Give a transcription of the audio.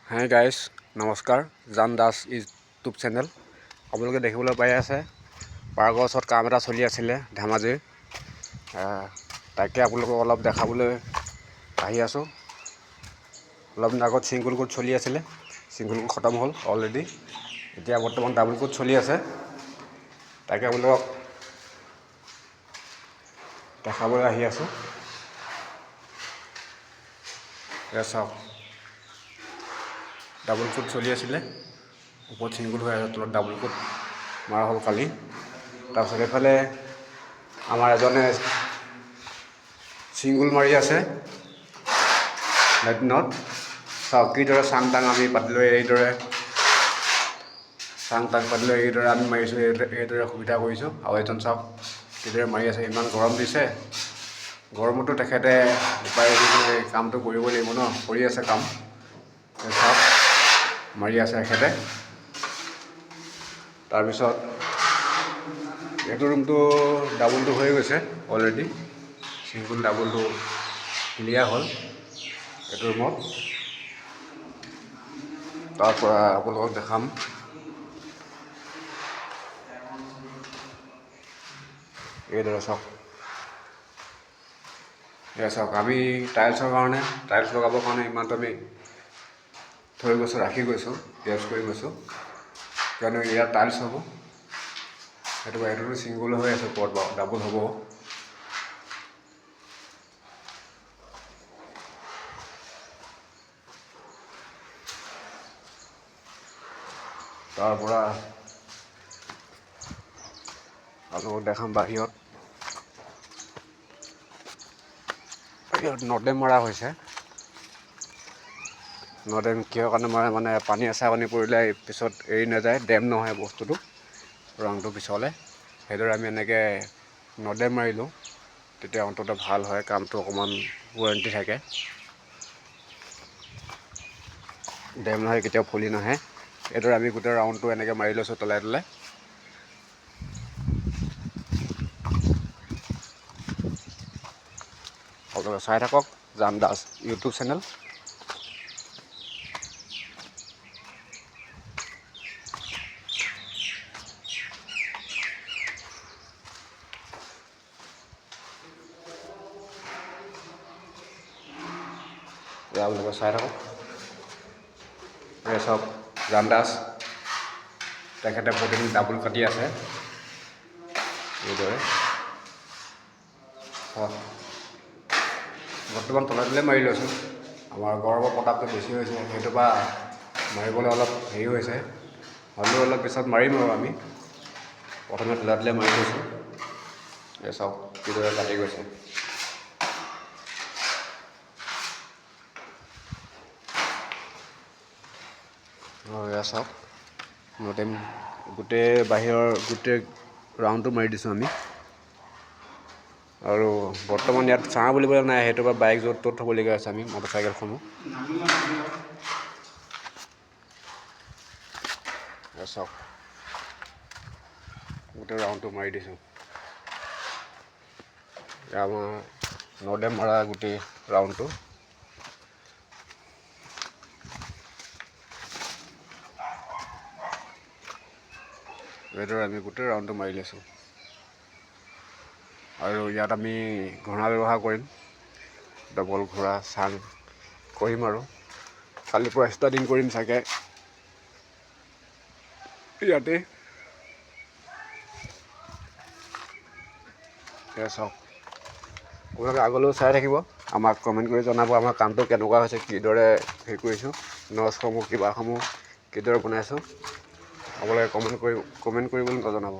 Hi guys, নমস্কাৰ। জান Das YouTube channel. আপোনালোকে দেখিবলৈ পাই আছে পাৰ্কৰ ওচৰত কাম এটা চলি আছিলে ধেমাজিৰ। তাকে আপোনালোকক অলপ দেখাবলৈ আহি আছোঁ। অলপ দিন আগত ছিংগুল কোট চলি আছিলে, ছিংগুল কোট খতম হ'ল অলৰেডি। এতিয়া বৰ্তমান ডাবুল কোট চলি আছে। তাকে আপোনালোকক দেখাবলৈ আহি আছোঁ। এয়া চাওক, ডাবুল কোট চলি আছিলে, ওপৰত ছিংগুল হৈ আছে, তলত ডাবুল কোট মৰা হ'ল কালি। তাৰপিছত এইফালে আমাৰ এজনে ছিংগুল মাৰি আছে লেট্ৰিনত। চাওক কিদৰে চাং টাং আমি পাতিলৈ এইদৰে আমি মাৰিছোঁ, এইদৰে সুবিধা কৰিছোঁ। আৰু এজন চাওক কিদৰে মাৰি আছে। ইমান গৰম দিছে, গৰমতো তেখেতে উপায় কামটো কৰিবই লাগিব ন, কৰি আছে কাম। চাওক মাৰি আছে এখেতে। তাৰপিছত এইটো ৰুমটো ডাবুলটো হৈ গৈছে অলৰেডি, ছিংগুল ডাবুলটো ক্লিয়াৰ হ'ল এইটো ৰুমত। তাৰপৰা আপোনালোকক দেখাম এইদৰে। চাওক এয়া চাওক, আমি টাইলছ লগাবৰ কাৰণে ইমানটো আমি থৈ গৈছোঁ, ৰাখি গৈছোঁ, ইউজ কৰি গৈছোঁ, কিয়নো ইয়াত টাইলছ হ'ব। এইটোতো ছিংগুল হৈ আছে, ওপৰত বাৰু ডাবুল হ'ব। তাৰপৰা আপোনালোকক দেখাম বাহিৰত নৰ্দেম মৰা হৈছে। নৰ্দেম কিহৰ কাৰণে মাৰে মানে পানী পানী পৰিলে পিছত এৰি নাযায়, ডেম নহয় বস্তুটো, ৰংটো পিছলৈ। সেইদৰে আমি এনেকৈ নৰ্দেম মাৰিলোঁ, তেতিয়া অন্ততঃ ভাল হয়, কামটো অকণমান ৱাৰেণ্টি থাকে। ডেম নহয়, কেতিয়াও ফুলি নাহে। এইদৰে আমি গোটেই ৰাউণ্ডটো এনেকৈ মাৰি লৈছোঁ তলে তলে। আপোনালোকে চাই থাকক জান দাস ইউটিউব চেনেল। আপোনালোকে চাই থাকক। এই চাওক, জান দাস তেখেতে প্ৰতিদিন ডাবুল কাটি আছে এইদৰে। বৰ্তমান তলে মাৰি লৈছোঁ, আমাৰ গৰমৰ প্ৰতাপটো বেছি হৈছে, সেইটোৰ পৰা মাৰিবলৈ অলপ হেৰি হৈছে। হ'লেও অলপ পিছত মাৰিম আৰু আমি। প্ৰথমে তলে মাৰি লৈছোঁ। এই চাওক কিদৰে কাটি গৈছে। এয়া চাওক, নৰ্দেম গোটেই বাহিৰৰ গোটেই ৰাউণ্ডটো মাৰি দিছোঁ আমি। আৰু বৰ্তমান ইয়াত ছাঁ বুলিবলৈ নাই, সেইটোৰ পৰা বাইক য'ত ত'ত থ'বলগীয়া হৈছে আমি, মটৰচাইকেলসমূহ। চাওক গোটেই ৰাউণ্ডটো মাৰি দিছোঁ। আমাৰ নৰ্দেম মৰা গোটেই ৰাউণ্ডটো। এইদৰে আমি গোটেই ৰাউণ্ডটো মাৰি লৈছোঁ। আৰু ইয়াত আমি ঘোঁৰা ব্যৱহাৰ কৰিম, ডবল ঘোঁৰা চাং কৰিম। আৰু কালিৰ পৰা ষ্টাৰ্টিং কৰিম চাগে ইয়াতে। এয়া চাওক, আপোনালোকে আগলৈও চাই থাকিব, আমাক কমেণ্ট কৰি জনাব আমাৰ কামটো কেনেকুৱা হৈছে, কিদৰে হেৰি কৰিছোঁ, নচসমূহ কিবাসমূহ কিদৰে বনাইছোঁ। আপোনালোকে কমেণ্ট কৰিবলৈ নজনাব।